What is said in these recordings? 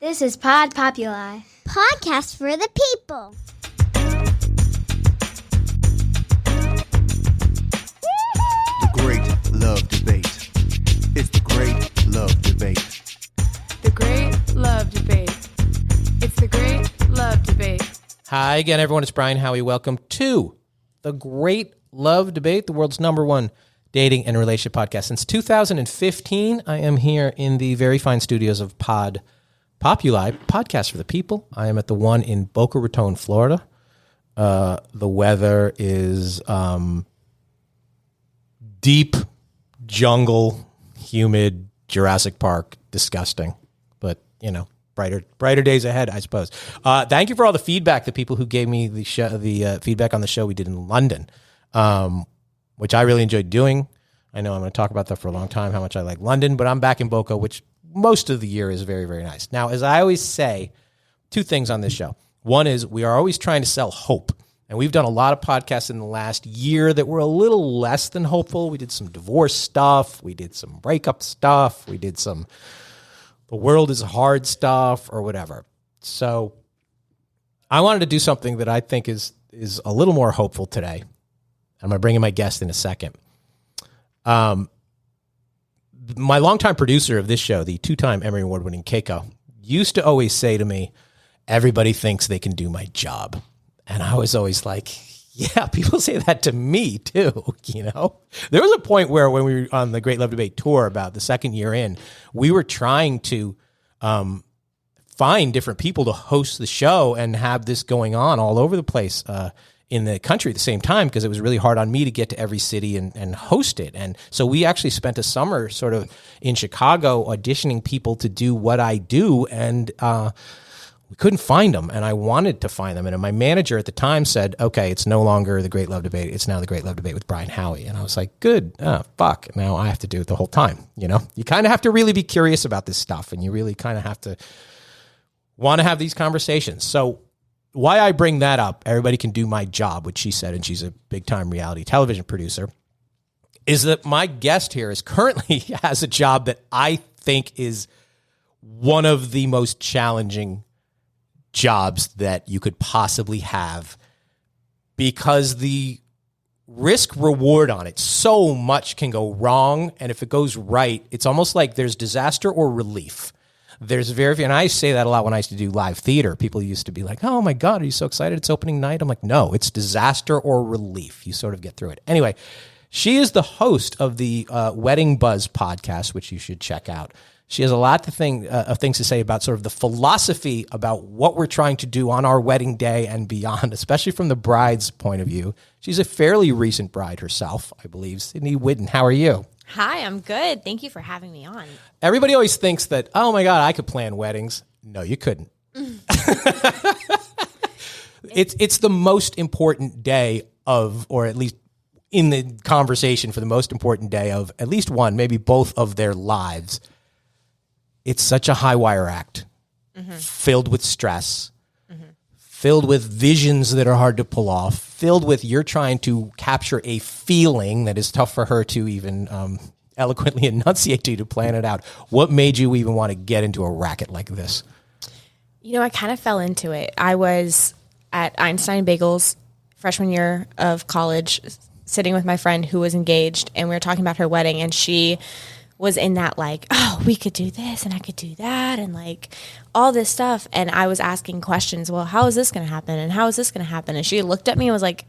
This is Pod Populi. Podcast for the people. The Great Love Debate. It's the Great Love Debate. The Great Love Debate. It's the Great Love Debate. Hi again, everyone. It's Brian Howie. Welcome to the Great Love Debate, the world's #1 dating and relationship podcast. Since 2015, I am here in the very fine studios of Pod Populi, Podcast for the People. I am at the one in Boca Raton, Florida. The weather is deep jungle, humid, Jurassic Park, disgusting. But, you know, brighter days ahead, I suppose. Thank you for all the feedback, the people who gave me the feedback on the show we did in London, which I really enjoyed doing. I know I'm going to talk about that for a long time, how much I like London, but I'm back in Boca, which most of the year is very, very nice. Now, as I always say, two things on this show. One is we are always trying to sell hope. And we've done a lot of podcasts in the last year that were a little less than hopeful. We did some divorce stuff. We did some breakup stuff. We did some the world is hard stuff or whatever. So I wanted to do something that I think is a little more hopeful today. I'm going to bring in my guest in a second. My longtime producer of this show, the 2-time Emmy Award-winning Keiko, used to always say to me, everybody thinks they can do my job. And I was always like, yeah, people say that to me too, you know? There was a point where when we were on the Great Love Debate tour about the second year in, we were trying to find different people to host the show and have this going on all over the place in the country at the same time, because it was really hard on me to get to every city and host it. And so we actually spent a summer sort of in Chicago auditioning people to do what I do, and we couldn't find them, and I wanted to find them. And my manager at the time said, okay, it's no longer the Great Love Debate. It's now the Great Love Debate with Brian Howie. And I was like, good. Fuck. Now I have to do it the whole time. You know, you kind of have to really be curious about this stuff, and you really kind of have to want to have these conversations. So why I bring that up, everybody can do my job, which she said, and she's a big-time reality television producer, is that my guest here is currently has a job that I think is one of the most challenging jobs that you could possibly have, because the risk reward on it, so much can go wrong. And if it goes right, it's almost like there's disaster or relief. There's and I say that a lot when I used to do live theater. People used to be like, oh my God, are you so excited it's opening night? I'm like, no, it's disaster or relief. You sort of get through it. Anyway, she is the host of the Wedding Buzz podcast, which you should check out. She has a lot of things to say about sort of the philosophy about what we're trying to do on our wedding day and beyond, especially from the bride's point of view. She's a fairly recent bride herself, I believe. Sydney Whidden, how are you? Hi, I'm good. Thank you for having me on. Everybody always thinks that, oh my God, I could plan weddings. No, you couldn't. It's the most important day of, or at least in the conversation for the most important day of at least one, maybe both of their lives. It's such a high wire act, filled with stress, filled with visions that are hard to pull off, filled with you're trying to capture a feeling that is tough for her to even eloquently enunciate to plan it out. What made you even want to get into a racket like this? You know, I kind of fell into it. I was at Einstein Bagels freshman year of college, sitting with my friend who was engaged, and we were talking about her wedding, and she was in that like, oh, we could do this and I could do that and like all this stuff. And I was asking questions. Well, how is this going to happen? And how is this going to happen? And she looked at me and was like,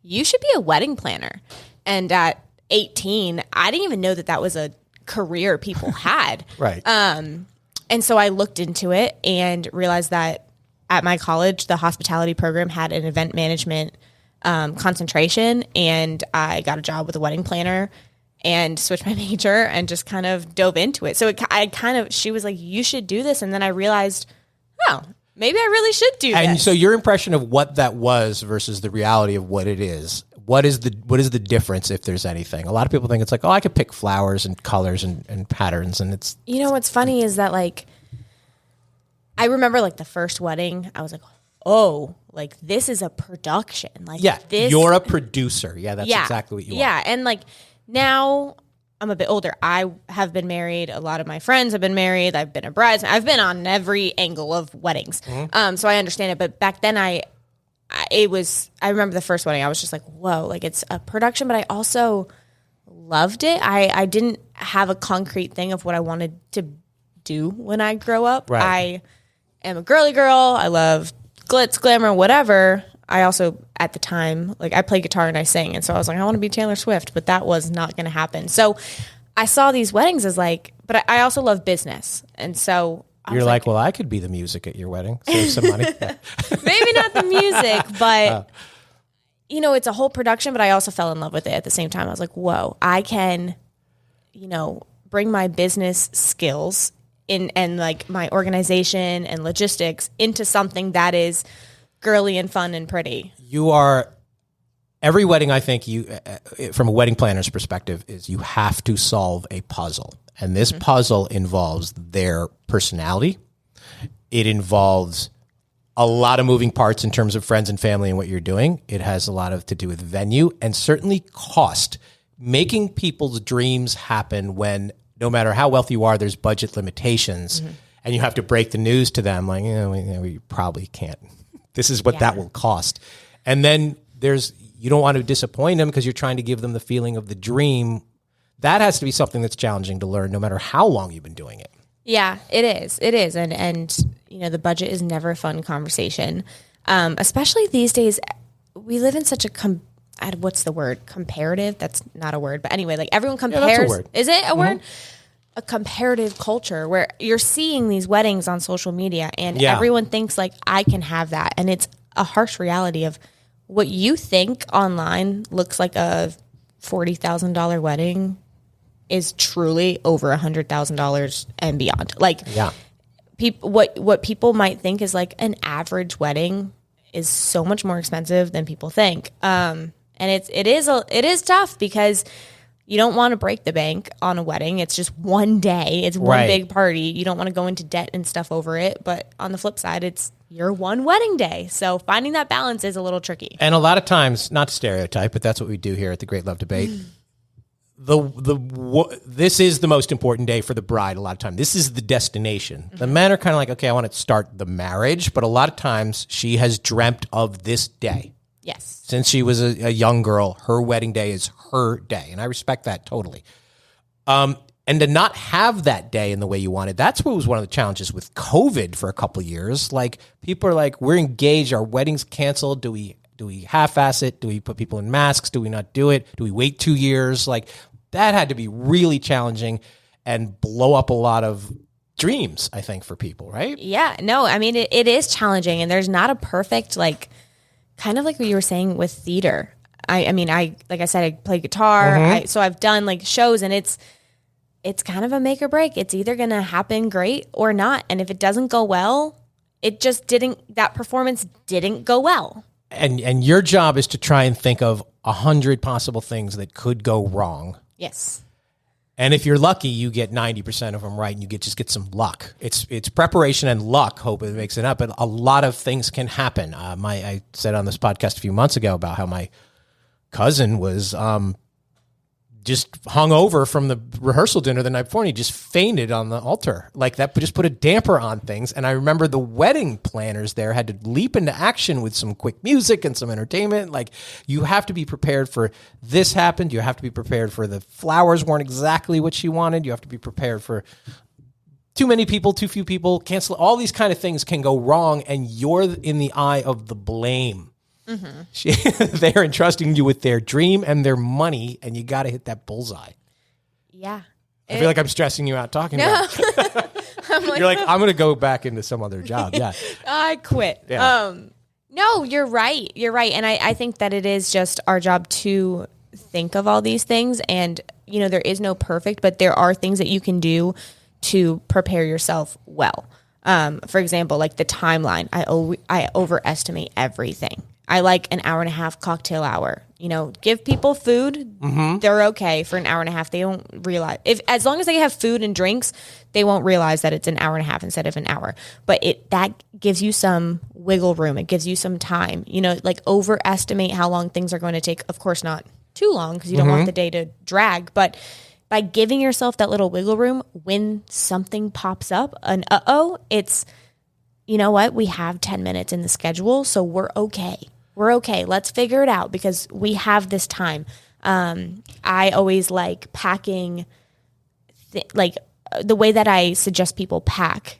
you should be a wedding planner. And at 18, I didn't even know that that was a career people had. Right. And so I looked into it and realized that at my college, the hospitality program had an event management concentration, and I got a job with a wedding planner and switched my major and just kind of dove into it. So she was like, you should do this. And then I realized, oh, maybe I really should do this. And so your impression of what that was versus the reality of what it is, what is the difference, if there's anything? A lot of people think it's like, oh, I could pick flowers and colors and patterns. And it's, you know, what's funny is that like, I remember like the first wedding, I was like, oh, like this is a production. Like, yeah, you're a producer. Yeah, that's exactly what you are. Yeah. And like, now I'm a bit older. I have been married. A lot of my friends have been married. I've been a bridesmaid. I've been on every angle of weddings. So I understand it. But back then I remember the first wedding. I was just like, whoa, like it's a production, but I also loved it. I didn't have a concrete thing of what I wanted to do when I grow up. Right. I am a girly girl. I love glitz, glamour, whatever. I also, at the time, like I play guitar and I sing. And so I was like, I want to be Taylor Swift, but that was not going to happen. So I saw these weddings as like, but I also love business. And so You're like, well, I could be the music at your wedding. Save some money. maybe not the music, but you know, it's a whole production, but I also fell in love with it at the same time. I was like, whoa, I can, you know, bring my business skills in and like my organization and logistics into something that is girly and fun and pretty. You are every wedding. I think you, from a wedding planner's perspective, is you have to solve a puzzle, and this puzzle involves their personality. It involves a lot of moving parts in terms of friends and family and what you're doing. It has a lot to do with venue and certainly cost. Making people's dreams happen when, no matter how wealthy you are, there's budget limitations, and you have to break the news to them like, we probably can't. This is what that will cost. And then you don't want to disappoint them because you're trying to give them the feeling of the dream. That has to be something that's challenging to learn no matter how long you've been doing it. Yeah, it is. It is. And you know, the budget is never a fun conversation. Especially these days, we live in such a, what's the word? Comparative? That's not a word. But anyway, like everyone compares. Yeah, that's a word. Is it a word? A comparative culture where you're seeing these weddings on social media and everyone thinks like I can have that. And it's a harsh reality of what you think online looks like a $40,000 wedding is truly over $100,000 and beyond. Like what people might think is like an average wedding is so much more expensive than people think. And it is tough because you don't want to break the bank on a wedding. It's just one day. It's one big party. You don't want to go into debt and stuff over it. But on the flip side, it's your one wedding day. So finding that balance is a little tricky. And a lot of times, not to stereotype, but that's what we do here at the Great Love Debate. This is the most important day for the bride. A lot of time, this is the destination. The men are kind of like, okay, I want to start the marriage, but a lot of times she has dreamt of this day. Yes. Since she was a young girl, her wedding day is her day, and I respect that totally. And to not have that day in the way you wanted, that's what was one of the challenges with COVID for a couple of years. Like people are like, we're engaged, our wedding's canceled. Do we half-ass it? Do we put people in masks? Do we not do it? Do we wait 2 years? Like that had to be really challenging and blow up a lot of dreams, I think, for people, right? Yeah. No, I mean, it is challenging, and there's not a perfect, like, kind of like what you were saying with theater. I mean, like I said, I play guitar. So I've done like shows, and it's kind of a make or break. It's either going to happen great or not. And if it doesn't go well, that performance didn't go well. And your job is to try and think of 100 possible things that could go wrong. Yes. And if you're lucky, you get 90% of them right, and you just get some luck. It's preparation and luck. Hope it makes it up, but a lot of things can happen. I said on this podcast a few months ago about how my cousin was just hung over from the rehearsal dinner the night before, and he just fainted on the altar. Like that just put a damper on things. And I remember the wedding planners there had to leap into action with some quick music and some entertainment. Like you have to be prepared for this happened. You have to be prepared for the flowers weren't exactly what she wanted. You have to be prepared for too many people, too few people, cancel. All these kind of things can go wrong, and you're in the eye of the blame. They're entrusting you with their dream and their money, and you got to hit that bullseye. Yeah. I feel like I'm stressing you out talking about it. You're like, I'm going to go back into some other job. Yeah. I quit. Yeah. No, you're right. You're right. And I think that it is just our job to think of all these things. And, you know, there is no perfect, but there are things that you can do to prepare yourself well. For example, like the timeline, I overestimate everything. I like an hour and a half cocktail hour. You know, give people food. They're okay for an hour and a half. They don't realize as long as they have food and drinks, they won't realize that it's an hour and a half instead of an hour. But that gives you some wiggle room. It gives you some time. You know, like overestimate how long things are going to take. Of course, not too long because you don't want the day to drag. But by giving yourself that little wiggle room when something pops up, it's, you know what? We have 10 minutes in the schedule, so we're okay. We're okay. Let's figure it out because we have this time. I always like packing, the way that I suggest people pack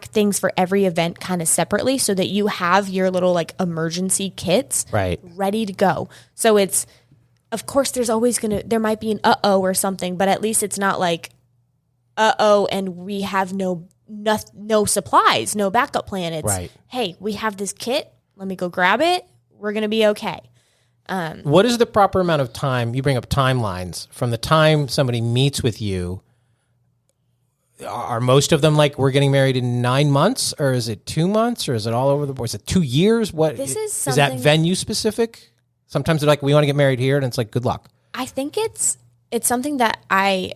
things for every event kind of separately so that you have your little like emergency kits ready to go. So it's, of course, there might be an or something, but at least it's not like and we have no supplies, no backup plan. It's hey, we have this kit. Let me go grab it. We're going to be okay. What is the proper amount of time? You bring up timelines from the time somebody meets with you. Are most of them like we're getting married in 9 months, or is it 2 months, or is it all over the board? Is it 2 years? What is that venue specific? Sometimes they're like, we want to get married here, and it's like, good luck. I think it's something that I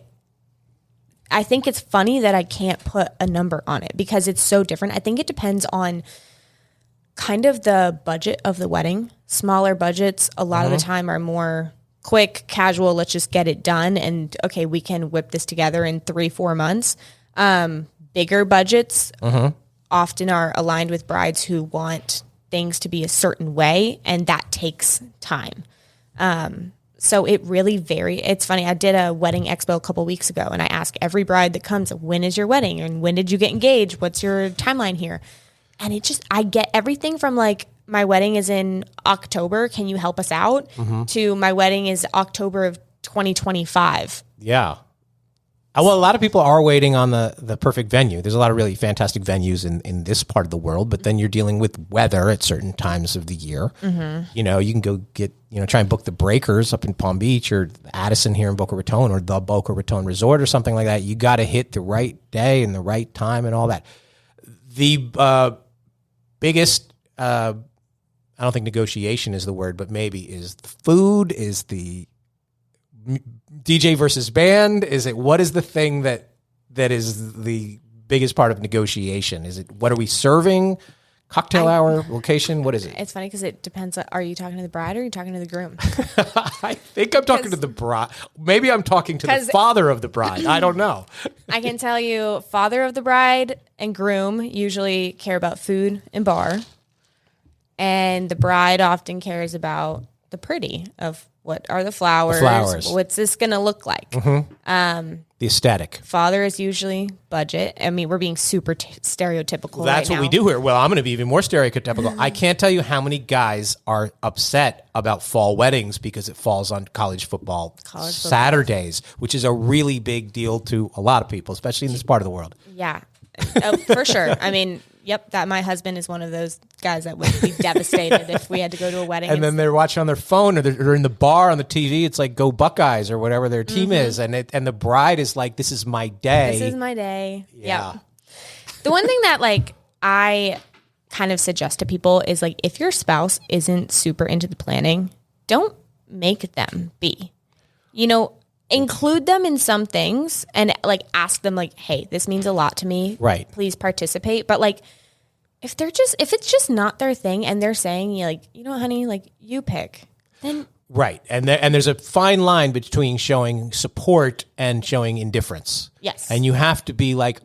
think it's funny that I can't put a number on it because it's so different. I think it depends on kind of the budget of the wedding. Smaller budgets a lot of the time are more quick, casual, let's just get it done. And okay, we can whip this together in 3-4 months. Bigger budgets often are aligned with brides who want things to be a certain way, and that takes time. So it really varies. It's funny. I did a wedding expo a couple weeks ago, and I ask every bride that comes, when is your wedding? And when did you get engaged? What's your timeline here? And I get everything from like, my wedding is in October. Can you help us out? To my wedding is October of 2025. Yeah. Well, a lot of people are waiting on the perfect venue. There's a lot of really fantastic venues in this part of the world, but then you're dealing with weather at certain times of the year. You know, you can go get, try and book the Breakers up in Palm Beach or Addison here in Boca Raton or the Boca Raton Resort or something like that. You got to hit the right day and the right time and all that. The biggest, I don't think negotiation is the word, but maybe is the food, is the DJ versus band? What is the thing that is the biggest part of negotiation? Is it, what are we serving? Cocktail hour, location? What is it? It's funny because it depends. Are you talking to the bride or are you talking to the groom? I think I'm talking to the bride. Maybe I'm talking to the father of the bride. I don't know. I can tell you, father of the bride and groom usually care about food and bar. And the bride often cares about the pretty of what are the flowers. What's this going to look like? The aesthetic. Father is usually budget. I mean, we're being super stereotypical. Well, that's right what now. we do here. Well, I'm going to be even more stereotypical. I can't tell you how many guys are upset about fall weddings because it falls on college football Saturdays, which is a really big deal to a lot of people, especially in this part of the world. Yeah, for sure. I mean, that my husband is one of those guys that would be devastated if we had to go to a wedding. And then they're watching on their phone or they're in the bar on the TV. It's like, go Buckeyes or whatever their team is. And the bride is like, this is my day. This is my day. Yeah. The one thing that like I kind of suggest to people is like, if your spouse isn't super into the planning, don't make them be. Include them in some things and like ask them like, hey, this means a lot to me. Right. Please participate. But like, if it's just not their thing and they're saying, like, you know what, honey, like you pick, then. Right. And there's a fine line between showing support and showing indifference. Yes. And you have to be like,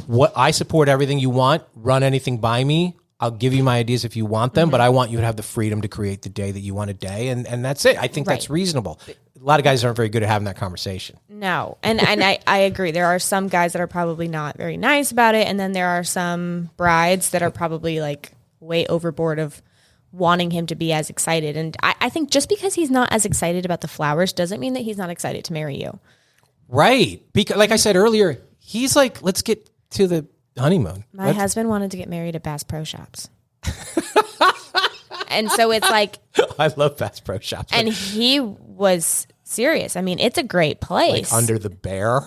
what I support everything you want, run anything by me. I'll give you my ideas if you want them, but I want you to have the freedom to create the day that you want today. And that's it. I think that's reasonable. A lot of guys aren't very good at having that conversation. No. And I agree. There are some guys that are probably not very nice about it. And then there are some brides that are probably like way overboard of wanting him to be as excited. And I think just because he's not as excited about the flowers doesn't mean that he's not excited to marry you. Right. Because like I said earlier, he's like, let's get to the honeymoon. My husband wanted to get married at Bass Pro Shops. And so it's like, I love Bass Pro Shops. And he was serious. I mean, it's a great place. Like under the bear.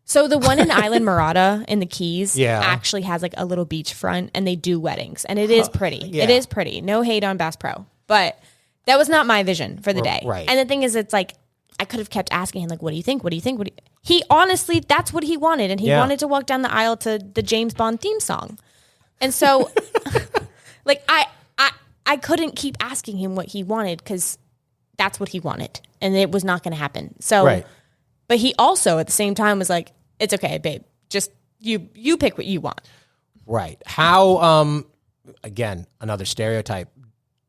So the one in Island Murata in the Keys actually has like a little beachfront and they do weddings and it is pretty. Yeah. It is pretty. No hate on Bass Pro, but that was not my vision for the day. Right. And the thing is, it's like, I could have kept asking him like, what do you think? What do you think? He honestly, that's what he wanted. And he wanted to walk down the aisle to the James Bond theme song. And so like, I couldn't keep asking him what he wanted because that's what he wanted. And it was not going to happen. So But he also at the same time was like, it's okay, babe. Just you pick what you want. Right. How, again, another stereotype.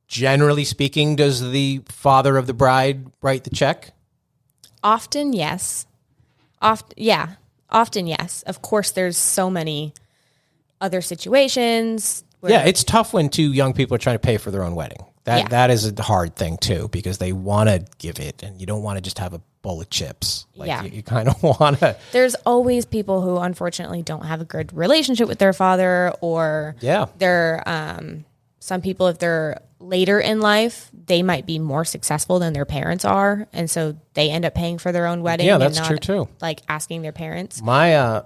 Generally speaking, does the father of the bride write the check? Often, yes. Often, yes. Of course, there's so many other situations. Yeah, it's tough when two young people are trying to pay for their own wedding. That is a hard thing too, because they want to give it, and you don't want to just have a bowl of chips. You kind of want to. There's always people who unfortunately don't have a good relationship with their father, or they're some people, if they're later in life, they might be more successful than their parents are, and so they end up paying for their own wedding. Yeah, that's and not, true too. Like asking their parents. My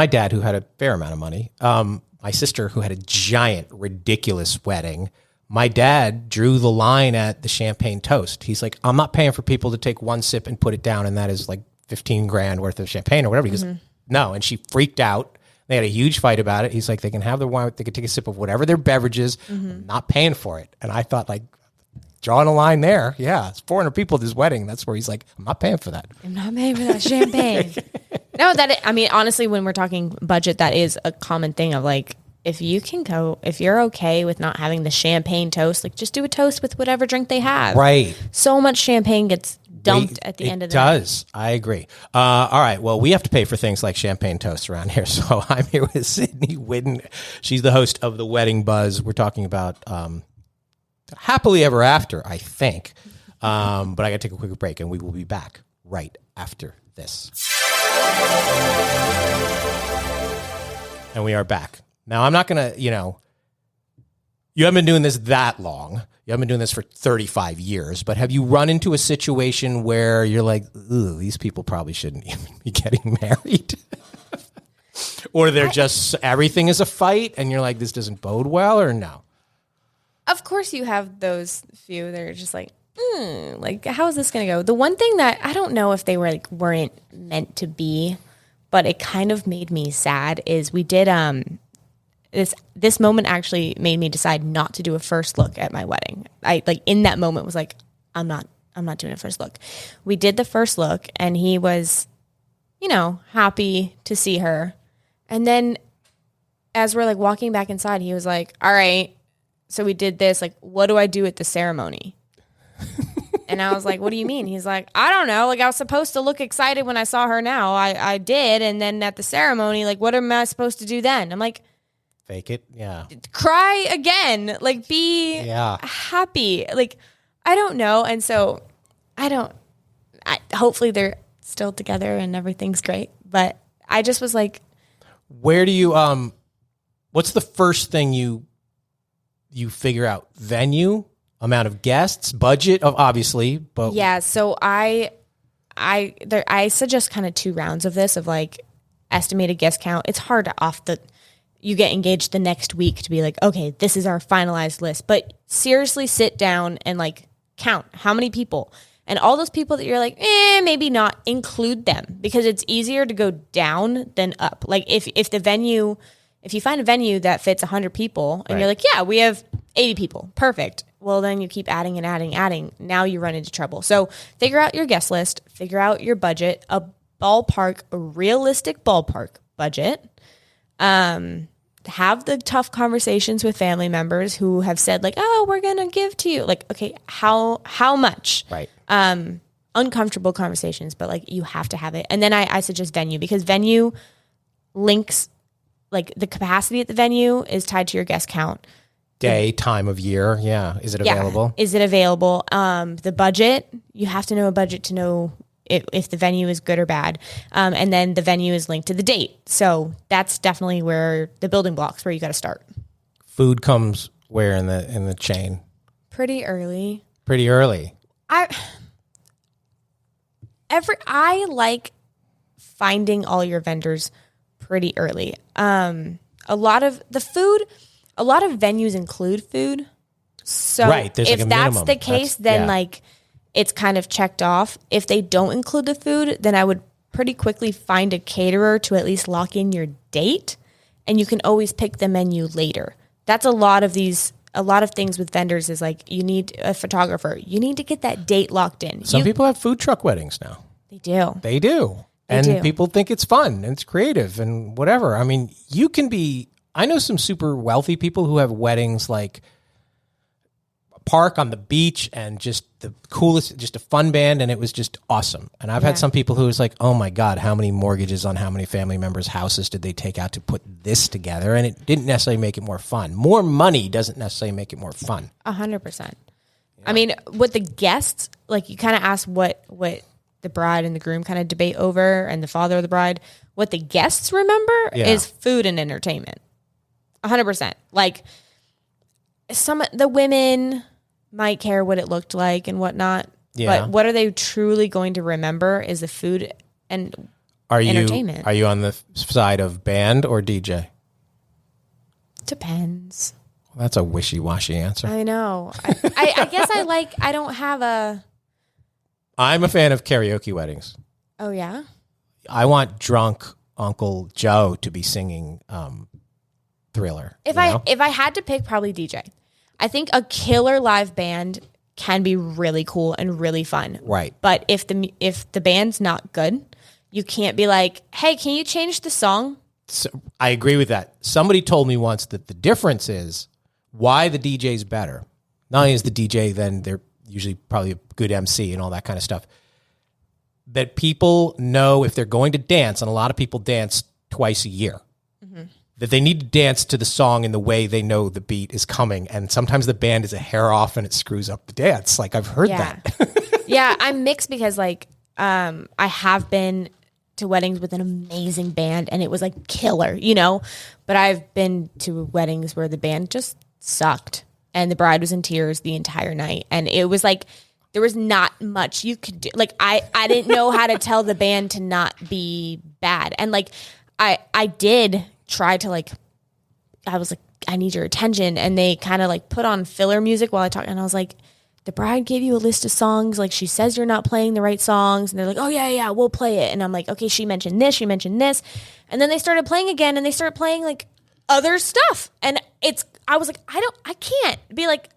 dad, who had a fair amount of money, my sister, who had a giant, ridiculous wedding. My dad drew the line at the champagne toast. He's like, I'm not paying for people to take one sip and put it down, and that is like 15 grand worth of champagne or whatever. He goes, no. And she freaked out. They had a huge fight about it. He's like, they can have their wine, they can take a sip of whatever their beverages. I'm not paying for it. And I thought, like, drawing a line there. Yeah, it's 400 people at this wedding. That's where he's like, I'm not paying for that. I'm not paying for that champagne. No, honestly, when we're talking budget, that is a common thing of like, if you're okay with not having the champagne toast, like just do a toast with whatever drink they have. Right. So much champagne gets dumped at the end of the night. It does. I agree. All right. Well, we have to pay for things like champagne toast around here. So I'm here with Sydney Whidden. She's the host of The Wedding Buzz. We're talking about happily ever after, I think. But I got to take a quick break, and we will be back right after this. And we are back. Now, I'm not going to, you haven't been doing this that long. You haven't been doing this for 35 years, but have you run into a situation where you're like, ooh, these people probably shouldn't even be getting married? Or they're just, everything is a fight, and you're like, this doesn't bode well, or no? Of course you have those few that are just like, like, how is this going to go? The one thing that I don't know if they were like weren't meant to be, but it kind of made me sad is we did, this moment actually made me decide not to do a first look at my wedding. I like in that moment was like, I'm not doing a first look. We did the first look, and he was, happy to see her. And then as we're like walking back inside, he was like, all right, so we did this, like, what do I do at the ceremony? And I was like, what do you mean? He's like, I don't know. Like, I was supposed to look excited when I saw her now. I did. And then at the ceremony, like, what am I supposed to do then? I'm like, fake it. Yeah. Cry again. Like, be happy. Like, I don't know. And so hopefully they're still together and everything's great. But I just was like, where do you, what's the first thing you figure out? Venue, amount of guests, budget, obviously, but yeah. So I suggest kind of 2 rounds of this of like estimated guest count. It's hard to you get engaged the next week to be like, okay, this is our finalized list, but seriously sit down and like count how many people, and all those people that you're like, maybe not, include them, because it's easier to go down than up. Like if you find a venue that fits 100 people and you're like, yeah, we have 80 people. Perfect. Well, then you keep adding and adding. Now you run into trouble. So figure out your guest list, figure out your budget, a realistic ballpark budget. Have the tough conversations with family members who have said like, oh, we're going to give to you. Like, okay, how much? Right. Uncomfortable conversations, but like you have to have it. And then I suggest venue, because venue links, like the capacity at the venue is tied to your guest count. Day, time of year. Yeah. Is it available? Is it available? The budget, you have to know a budget to know if the venue is good or bad. And then the venue is linked to the date. So that's definitely where the building blocks where you got to start. Food comes where in the chain? Pretty early. Pretty early. I like finding all your vendors pretty early. A lot of venues include food. So right, if like that's the case, then like it's kind of checked off. If they don't include the food, then I would pretty quickly find a caterer to at least lock in your date, and you can always pick the menu later. That's a lot of things with vendors is like, you need a photographer. You need to get that date locked in. Some people have food truck weddings now. They do. They do. They And do. people think it's fun and it's creative and whatever. I mean, I know some super wealthy people who have weddings like a park on the beach and just the coolest, just a fun band. And it was just awesome. And I've had some people who was like, oh my God, how many mortgages on how many family members' houses did they take out to put this together? And it didn't necessarily make it more fun. More money doesn't necessarily make it more fun. 100%. I mean, what the guests, like you kind of asked what the bride and the groom kind of debate over and the father of the bride, what the guests remember is food and entertainment. 100%. Like the women might care what it looked like and whatnot, but what are they truly going to remember is the food and entertainment. Are you on the side of band or DJ? Depends. That's a wishy-washy answer. I know. I guess I don't have a... I'm a fan of karaoke weddings. Oh, yeah? I want drunk Uncle Joe to be singing Thriller. If I had to pick, probably DJ. I think a killer live band can be really cool and really fun. Right. But if the band's not good, you can't be like, hey, can you change the song? So, I agree with that. Somebody told me once that the difference is why the DJ's better. Not only is the DJ, then they're usually probably a good MC and all that kind of stuff. That people know if they're going to dance, and a lot of people dance twice a year, that they need to dance to the song in the way they know the beat is coming. And sometimes the band is a hair off and it screws up the dance. Like I've heard that. Yeah, I'm mixed because like I have been to weddings with an amazing band and it was like killer, you know, but I've been to weddings where the band just sucked and the bride was in tears the entire night. And it was like, there was not much you could do. Like I didn't know how to tell the band to not be bad. And like, I did try to like, I was like, I need your attention. And they kind of like put on filler music while I talked. And I was like, the bride gave you a list of songs. Like she says you're not playing the right songs. And they're like, oh yeah, we'll play it. And I'm like, okay, she mentioned this. And then they started playing again and they started playing like other stuff. And I was like, I can't be like,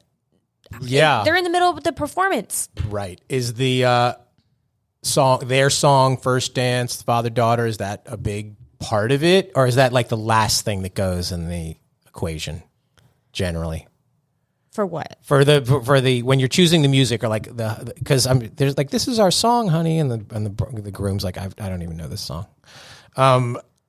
Yeah. they're in the middle of the performance. Right. Is the their song, First Dance, Father Daughter, is that a big part of it? Or is that like the last thing that goes in the equation generally? For what? For the when you're choosing the music, or like because there's like, this is our song, honey, and the groom's like, I don't even know this song.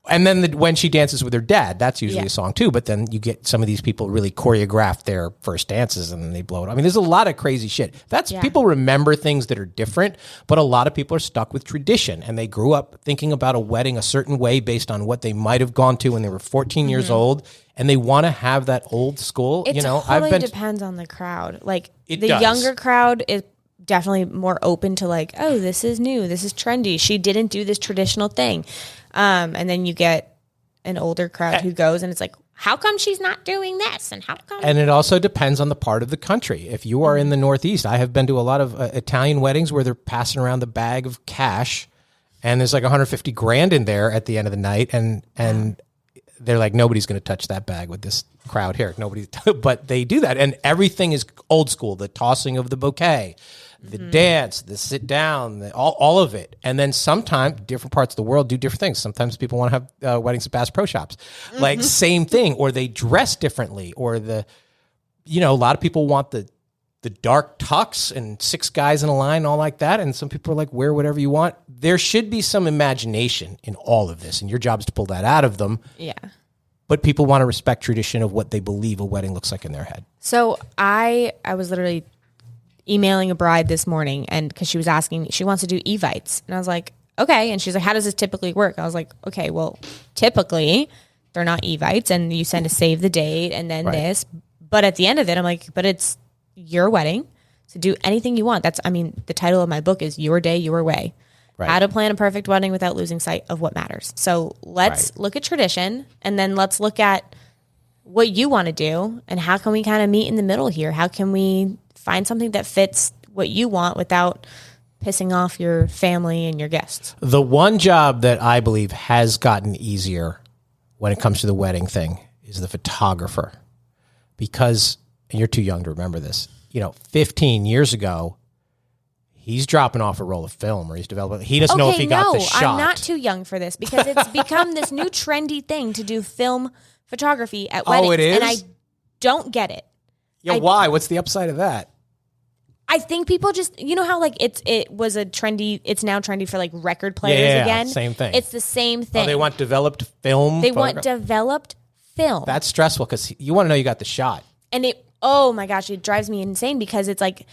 And then when she dances with her dad, that's usually a song too. But then you get some of these people really choreograph their first dances and then they blow it. I mean, there's a lot of crazy shit. People remember things that are different, but a lot of people are stuck with tradition and they grew up thinking about a wedding a certain way based on what they might have gone to when they were 14 years old. And they want to have that old school, It totally depends on the crowd. Like younger crowd is definitely more open to like, oh, this is new. This is trendy. She didn't do this traditional thing. And then you get an older crowd who goes and it's like, how come she's not doing this? And how come? And it also depends on the part of the country. If you are in the Northeast, I have been to a lot of Italian weddings where they're passing around the bag of cash and there's like 150 grand in there at the end of the night. And they're like, nobody's going to touch that bag with this crowd here. But they do that. And everything is old school. The tossing of the bouquet, the dance, the sit down, all of it. And then sometimes different parts of the world do different things. Sometimes people want to have weddings at Bass Pro Shops. Like same thing. Or they dress differently. Or a lot of people want the dark tux and 6 guys in a line, all like that. And some people are like, wear whatever you want. There should be some imagination in all of this. And your job is to pull that out of them. Yeah. But people want to respect tradition of what they believe a wedding looks like in their head. So I was literally emailing a bride this morning and because she was asking, she wants to do evites. And I was like, okay. And she's like, how does this typically work? I was like, okay, well, typically they're not evites and you send a save the date and then this. But at the end of it, I'm like, but it's your wedding. So do anything you want. The title of my book is Your Day, Your Way. Right. How to plan a perfect wedding without losing sight of what matters. So let's look at tradition and then let's look at what you want to do and how can we kind of meet in the middle here? How can we find something that fits what you want without pissing off your family and your guests? The one job that I believe has gotten easier when it comes to the wedding thing is the photographer. Because, and you're too young to remember this, 15 years ago, He's dropping off a roll of film, or he's developing. He doesn't know if he got the shot. I'm not too young for this because it's become this new trendy thing to do film photography at weddings. Oh, it is? And I don't get it. Yeah, why? What's the upside of that? I think people just, you know how like it's now trendy for like record players again? Same thing. It's the same thing. Oh, they want developed film? They want developed film. That's stressful because you want to know you got the shot. And oh my gosh, it drives me insane because it's like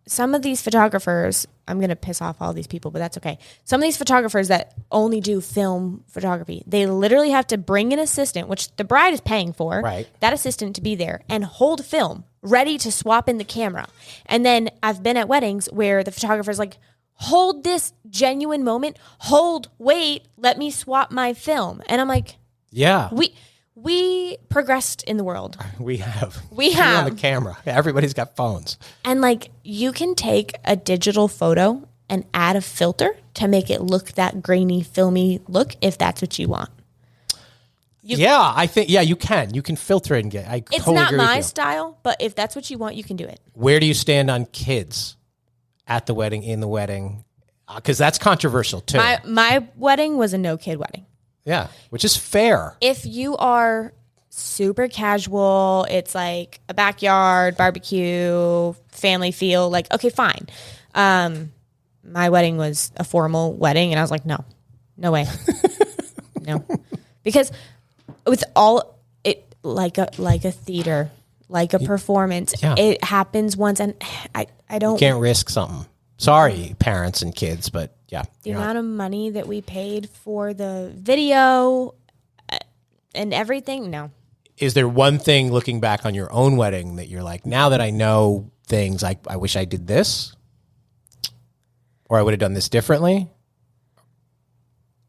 some of these photographers, I'm going to piss off all these people, but that's okay. Some of these photographers that only do film photography, they literally have to bring an assistant, which the bride is paying for, right, that assistant to be there and hold film ready to swap in the camera. And then I've been at weddings where the photographer's like, hold this genuine moment, wait, let me swap my film. And I'm like, yeah, we progressed in the world. We have. On the camera. Everybody's got phones. And like you can take a digital photo and add a filter to make it look that grainy, filmy look if that's what you want. I think you can. You can filter it and get. It's not my style, but if that's what you want, you can do it. Where do you stand on kids at the wedding, in the wedding? Because that's controversial too. My wedding was a no kid wedding. Yeah, which is fair. If you are super casual, it's like a backyard barbecue, family feel, like, okay, fine. My wedding was a formal wedding, and I was like, no way. No. Because with all it, like a theater, like a performance, it happens once, and I don't. You can't risk something. Sorry, parents and kids, but yeah. The amount of money that we paid for the video and everything, no. Is there one thing looking back on your own wedding that you're like, now that I know things, I wish I did this? Or I would have done this differently?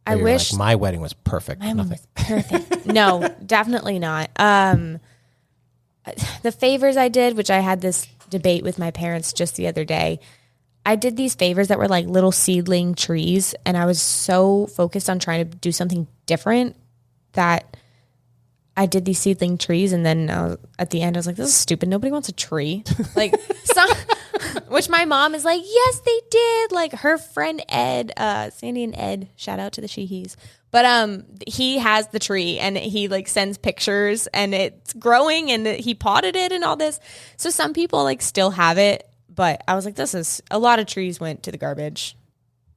I wish like, my wedding was perfect. Mine Nothing. was perfect. No, definitely not. The favors I did, which I had this debate with my parents just the other day, I did these favors that were like little seedling trees, and I was so focused on trying to do something different that I did these seedling trees, and then at the end I was like, this is stupid. Nobody wants a tree. Like, which my mom is like, yes, they did. Like her friend Ed, Sandy and Ed, shout out to the Sheehees. But he has the tree, and he like sends pictures, and it's growing, and he potted it and all this. So some people like still have it. But I was like, this is a lot of trees went to the garbage.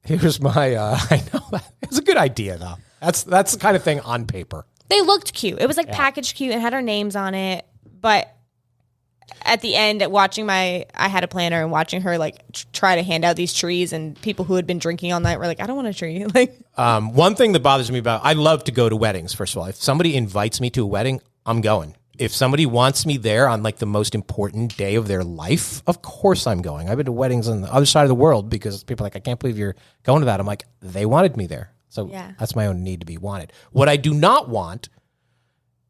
Here's my, I know, it was a good idea though. That's the kind of thing on paper. They looked cute. It was like packaged cute and had our names on it. But at the end, I had a planner, and watching her like try to hand out these trees, and people who had been drinking all night were like, I don't want a tree. Like, one thing that bothers me I love to go to weddings. First of all, if somebody invites me to a wedding, I'm going. If somebody wants me there on like the most important day of their life, of course I'm going. I've been to weddings on the other side of the world because people are like, I can't believe you're going to that. I'm like, they wanted me there. So that's my own need to be wanted. What I do not want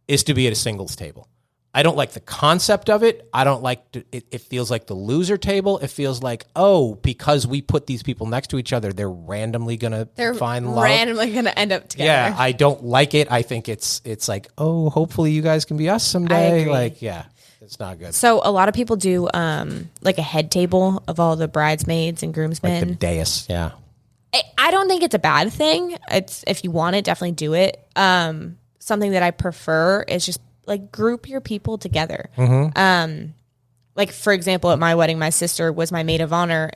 is to be at a singles table. I don't like the concept of it. I don't like it feels like the loser table. It feels like, because we put these people next to each other, they're randomly going to find love. Randomly going to end up together. Yeah, I don't like it. I think it's like, hopefully you guys can be us someday. I agree. Like, it's not good. So a lot of people do like a head table of all the bridesmaids and groomsmen. Like the dais, yeah. I don't think it's a bad thing. It's, if you want it, definitely do it. Something that I prefer is just like group your people together. Mm-hmm. Like for example, at my wedding, my sister was my maid of honor.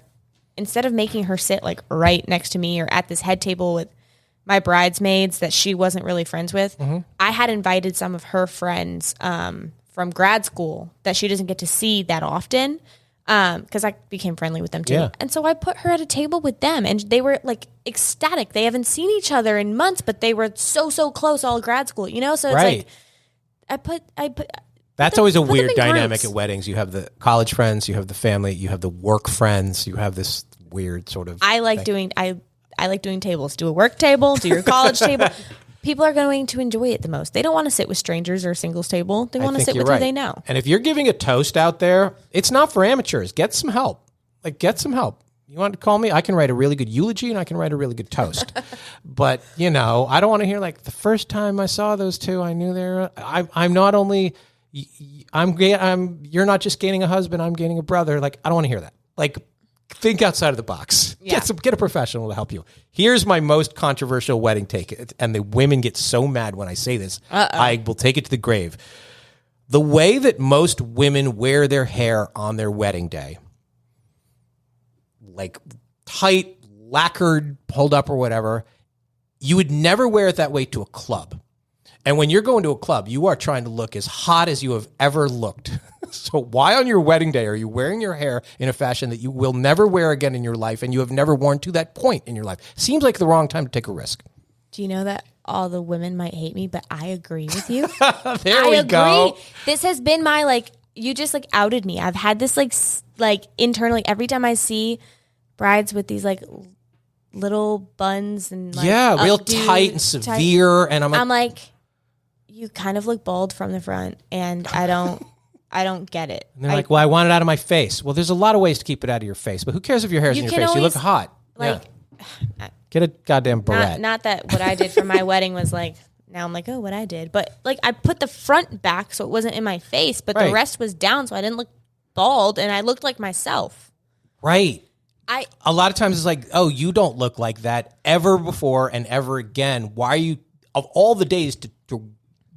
Instead of making her sit like right next to me or at this head table with my bridesmaids that she wasn't really friends with, I had invited some of her friends from grad school that she doesn't get to see that often, because I became friendly with them too. Yeah. And so I put her at a table with them, and they were like ecstatic. They haven't seen each other in months, but they were so close all grad school, you know? So it's like, I put. That's always a weird dynamic at weddings. You have the college friends, you have the family, you have the work friends, you have this weird sort of. I like doing tables. Do a work table, do your college table. People are going to enjoy it the most. They don't want to sit with strangers or a singles table. They want to sit with who they know. And if you're giving a toast out there, it's not for amateurs. Get some help. You want to call me? I can write a really good eulogy, and I can write a really good toast. But, I don't want to hear like the first time I saw those two, I knew I'm not only, you're not just gaining a husband, I'm gaining a brother. Like, I don't want to hear that. Like, think outside of the box. Yeah. Get a professional to help you. Here's my most controversial wedding take, and the women get so mad when I say this. I will take it to the grave. The way that most women wear their hair on their wedding day, like tight, lacquered, pulled up or whatever, you would never wear it that way to a club. And when you're going to a club, you are trying to look as hot as you have ever looked. So why on your wedding day are you wearing your hair in a fashion that you will never wear again in your life and you have never worn to that point in your life? Seems like the wrong time to take a risk. Do you know that all the women might hate me, but I agree with you? There we go. This has been my, like, you just, like, outed me. I've had this, like internally, every time I see brides with these, like, little buns and, like, real updo, tight and severe. And I'm like, you kind of look bald from the front, and I don't get it. And they're like, well, I want it out of my face. Well, there's a lot of ways to keep it out of your face, but who cares if your hair's in your face? You look hot. Like, get a goddamn beret. Not that what I did for my wedding was like, now I'm like, oh, what I did. But like, I put the front back so it wasn't in my face, but the rest was down so I didn't look bald and I looked like myself. Right. A lot of times it's like, oh, you don't look like that ever before and ever again. Why are you, of all the days to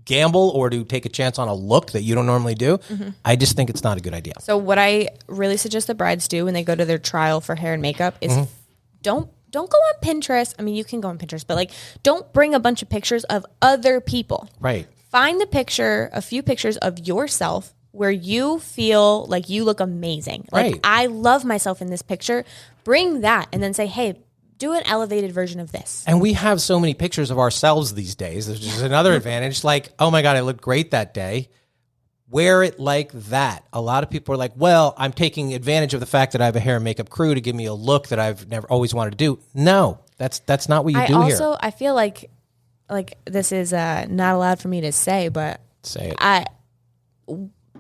gamble or to take a chance on a look that you don't normally do, I just think it's not a good idea. So what I really suggest the brides do when they go to their trial for hair and makeup is don't go on Pinterest. I mean, you can go on Pinterest, but like, don't bring a bunch of pictures of other people. Right. Find a few pictures of yourself where you feel like you look amazing. Like, I love myself in this picture. Bring that and then say, hey, do an elevated version of this. And we have so many pictures of ourselves these days. There's just another advantage. Like, oh my God, I looked great that day. Wear it like that. A lot of people are like, well, I'm taking advantage of the fact that I have a hair and makeup crew to give me a look that I've never always wanted to do. No, that's not what you do here. I feel like this is not allowed for me to say, but say it.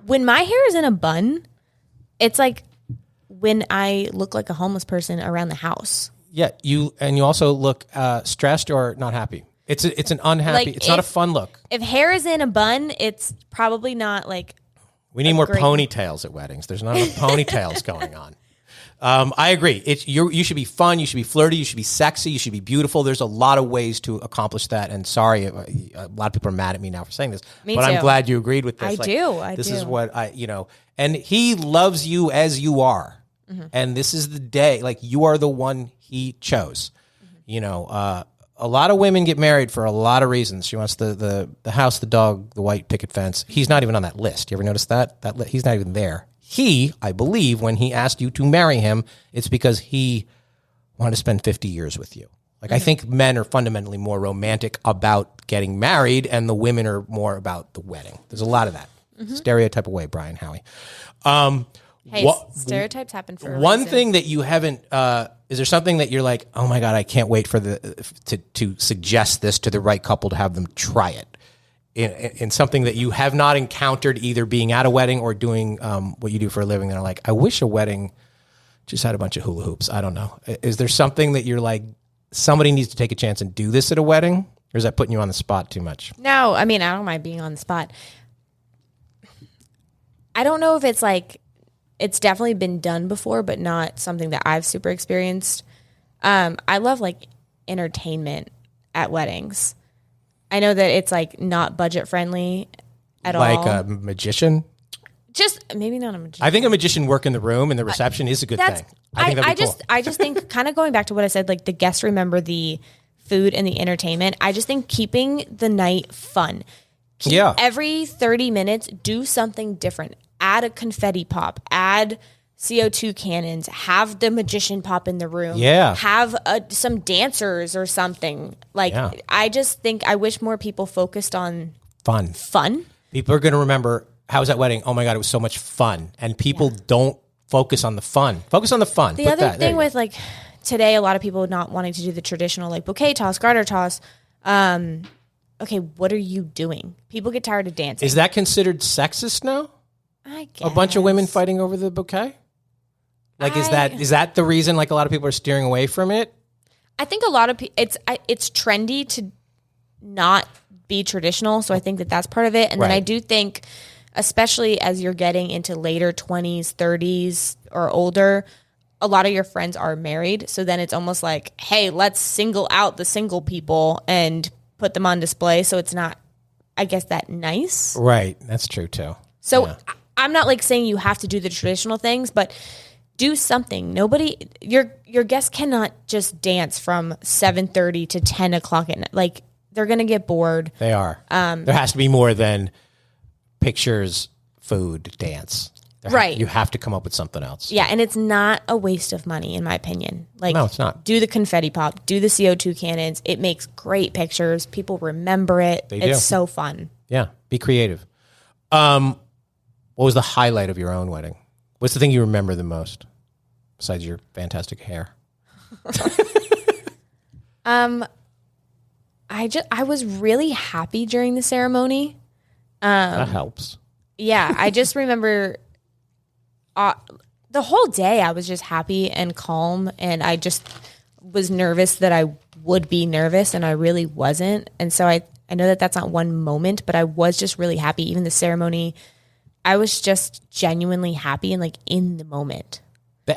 When my hair is in a bun, it's like when I look like a homeless person around the house. Yeah, you also look stressed or not happy. It's an unhappy. Like, it's not a fun look. If hair is in a bun, it's probably not like. We need more ponytails at weddings. There's not enough ponytails going on. I agree. You should be fun. You should be flirty. You should be sexy. You should be beautiful. There's a lot of ways to accomplish that. And sorry, a lot of people are mad at me now for saying this. Me but too. I'm glad you agreed with this. I do. This is what and he loves you as you are. And this is the day, like, you are the one he chose. A lot of women get married for a lot of reasons. She wants the house, the dog, the white picket fence. He's not even on that list. You ever notice that? He's not even there. I believe, when he asked you to marry him, it's because he wanted to spend 50 years with you. Like, I think men are fundamentally more romantic about getting married, and the women are more about the wedding. There's a lot of that. Stereotype away, Brian Howie. Hey, stereotypes happen for a one reason. thing that you haven't. Is there something that you're like, oh my God, I can't wait for to suggest this to the right couple to have them try it in something that you have not encountered, either being at a wedding or doing what you do for a living? That are like, I wish a wedding just had a bunch of hula hoops. I don't know. Is there something that you're like, somebody needs to take a chance and do this at a wedding, or is that putting you on the spot too much? No, I mean, I don't mind being on the spot. I don't know if it's like. It's definitely been done before, but not something that I've super experienced. I love like entertainment at weddings. I know that it's like not budget friendly at all. Like a magician? Just maybe not a magician. I think a magician work in the room and the reception is a good thing. I think that'd be cool. I just think, kind of going back to what I said, like the guests remember the food and the entertainment. I just think keeping the night fun. Every 30 minutes, do something different. Add a confetti pop, add CO2 cannons, have the magician pop in the room, have some dancers or something. Like, I just think, I wish more people focused on fun. People are going to remember, how was that wedding? Oh my God, it was so much fun. And people don't focus on the fun. Focus on the fun. The other thing with like today, a lot of people not wanting to do the traditional like bouquet toss, garter toss. Okay, what are you doing? People get tired of dancing. Is that considered sexist now? I guess. A bunch of women fighting over the bouquet? Like, is that the reason, like, a lot of people are steering away from it? I think a lot of people, it's trendy to not be traditional, so I think that's part of it. And then I do think, especially as you're getting into later 20s, 30s, or older, a lot of your friends are married. So then it's almost like, hey, let's single out the single people and put them on display. So it's not, I guess, that nice. Right. That's true too. So Yeah. I'm not like saying you have to do the traditional things, but do something. Your guests cannot just dance from 7:30 to 10 o'clock at night. Like, they're going to get bored. They are. There has to be more than pictures, food, dance. Right. You have to come up with something else. Yeah, and it's not a waste of money, in my opinion. Like, No, it's not. Do the confetti pop, do the CO2 cannons. It makes great pictures. People remember it. They do. It's so fun. Yeah. Be creative. What was the highlight of your own wedding? What's the thing you remember the most besides your fantastic hair? I was really happy during the ceremony. That helps. Yeah, I just remember the whole day I was just happy and calm, and I just was nervous that I would be nervous, and I really wasn't. And so I know that that's not one moment, but I was just really happy. Even the ceremony, I was just genuinely happy and like in the moment.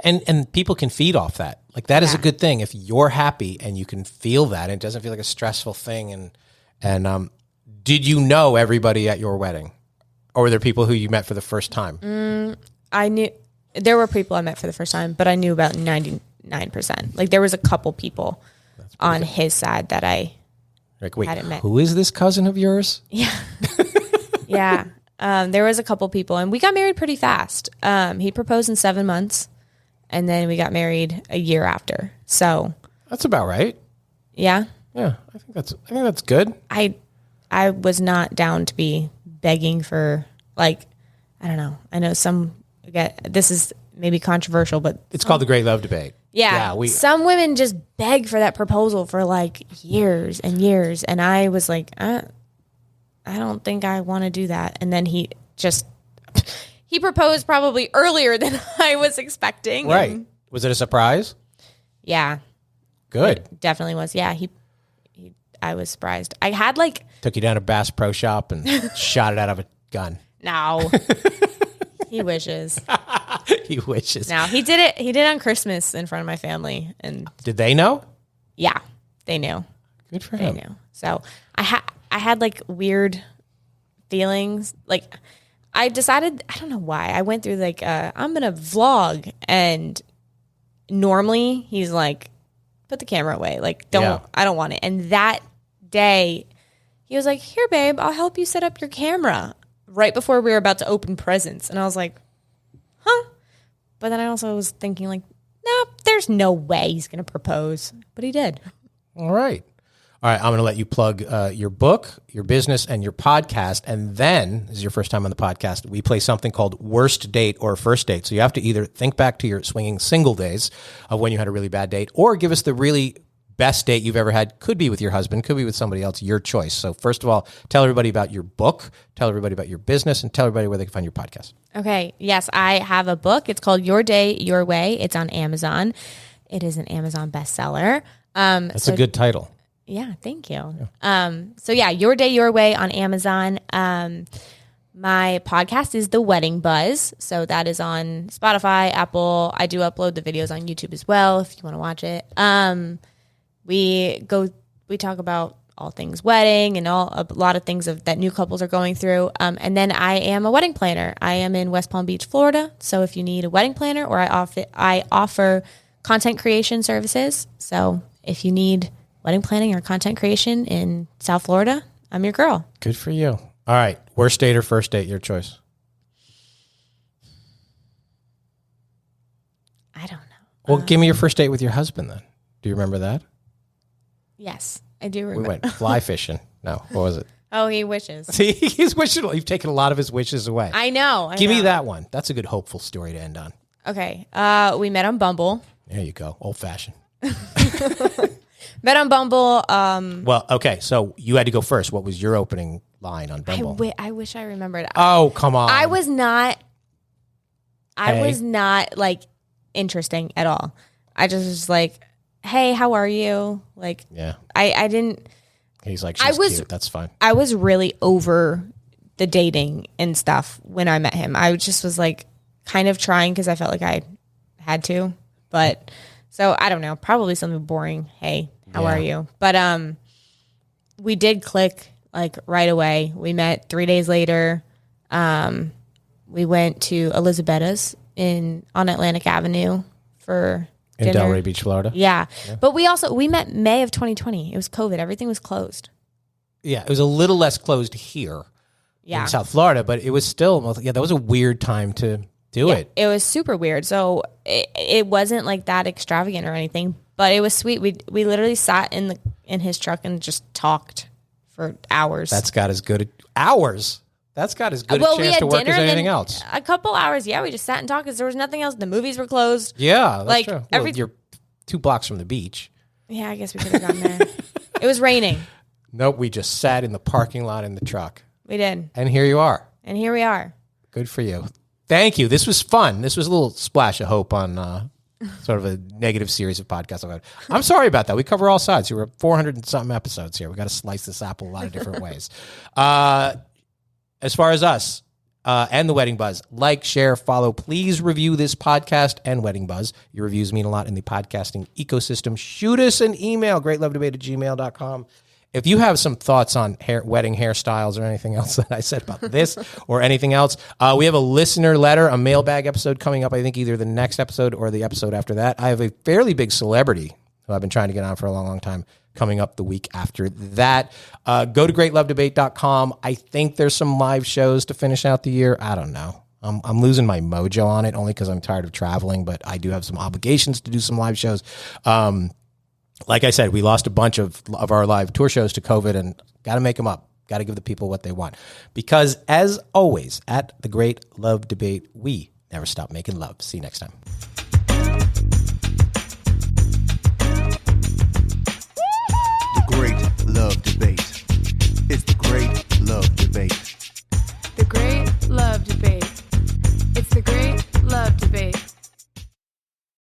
And people can feed off that. Like, that is a Yeah. good thing. If you're happy and you can feel that, and it doesn't feel like a stressful thing. And did you know everybody at your wedding? Or were there people who you met for the first time? I knew there were people I met for the first time, but I knew about 99%. Like, there was a couple people on his side that I Like, wait, hadn't met. who is this cousin of yours? Yeah. There was a couple people, and we got married pretty fast. He proposed in 7 months, and then we got married a year after. So, That's about right. yeah, Yeah, I think that's good. I was not down to be begging for, like, I don't know. I know this is maybe controversial, but It's called the Great Love Debate. yeah, some women just beg for that proposal for like years and years. And I was like, I don't think I want to do that. And then he proposed probably earlier than I was expecting. Right. And Was it a surprise? yeah, Good. it definitely was. Yeah. I was surprised. I had like, Took you down to Bass Pro Shop and shot it out of a gun. no, he wishes. He wishes. No, he did it. He did it on Christmas in front of my family. And Did they know? yeah, they knew. Good for I him. knew. So I had like weird feelings. Like, I decided, I don't know why. I went through like, I'm going to vlog. And normally he's like, put the camera away. Like, I don't want it. And that day he was like, here, babe, I'll help you set up your camera right before we were about to open presents. And I was like, huh? But then I also was thinking like, no, there's no way he's going to propose. But he did. All right. I'm going to let you plug your book, your business, and your podcast. And then, this is your first time on the podcast, we play something called Worst Date or First Date. So you have to either think back to your swinging single days of when you had a really bad date, or give us the really best date you've ever had. Could be with your husband, could be with somebody else, your choice. So first of all, tell everybody about your book, tell everybody about your business, and tell everybody where they can find your podcast. Okay. Yes, I have a book. It's called Your Day, Your Way. It's on Amazon. It is an Amazon bestseller. That's a good title. Yeah, thank you. Yeah. Your Day, Your Way on Amazon. My podcast is The Wedding Buzz. So that is on Spotify, Apple. I do upload the videos on YouTube as well if you want to watch it. We talk about all things wedding and a lot of things that new couples are going through. And then I am a wedding planner. I am in West Palm Beach, Florida. So if you need a wedding planner, or I offer content creation services. So if you need wedding planning or content creation in South Florida, I'm your girl. Good for you. All right. Worst date or first date, your choice. I don't know. Well, give me your first date with your husband then. Do you remember that? Yes, I do remember. We went fly fishing. No, what was it? Oh, he wishes. See, he's wishing. You've taken a lot of his wishes away. I know. Give me that one. That's a good hopeful story to end on. Okay. We met on Bumble. There you go. Old fashioned. Met on Bumble. Well, okay. So you had to go first. What was your opening line on Bumble? I wish I remembered. Oh, come on. I was not Hey. like interesting at all. I just was like, hey, how are you? Like, Yeah. I didn't. He's like, she's cute. That's fine. I was really over the dating and stuff when I met him. I just was like kind of trying because I felt like I had to. But so I don't know, probably something boring. Hey, how are you? But we did click like right away. We met 3 days later. We went to Elisabetta's on Atlantic Avenue for In dinner. Delray Beach, Florida. Yeah. But we met May of 2020. It was COVID. Everything was closed. Yeah, it was a little less closed here in South Florida, but it was still, that was a weird time to do it. It was super weird. So it wasn't like that extravagant or anything, but it was sweet. We literally sat in his truck and just talked for hours. That's got as good hours. That's got as good a chance to work as anything else. A couple hours, we just sat and talked because there was nothing else. The movies were closed. Yeah, that's like true. Well, you're 2 blocks from the beach. Yeah, I guess we could have gone there. It was raining. Nope, we just sat in the parking lot in the truck. We did. And here you are. And here we are. Good for you. Thank you. This was fun. This was a little splash of hope on sort of a negative series of podcasts I've had. I'm sorry about that. We cover all sides. We're 400 and something episodes here. We got to slice this apple a lot of different ways. As far as us and the Wedding Buzz, like, share, follow. Please review this podcast and Wedding Buzz. Your reviews mean a lot in the podcasting ecosystem. Shoot us an email, greatlovedebate@gmail.com. If you have some thoughts on wedding hairstyles or anything else that I said about this or anything else, we have a listener letter, a mailbag episode coming up, I think either the next episode or the episode after that. I have a fairly big celebrity who I've been trying to get on for a long, long time coming up the week after that. Go to greatlovedebate.com. I think there's some live shows to finish out the year. I don't know. I'm losing my mojo on it only because I'm tired of traveling, but I do have some obligations to do some live shows. Like I said, we lost a bunch of our live tour shows to COVID and got to make them up. Got to give the people what they want. Because as always, at the Great Love Debate, we never stop making love. See you next time. The Great Love Debate. It's the Great Love Debate.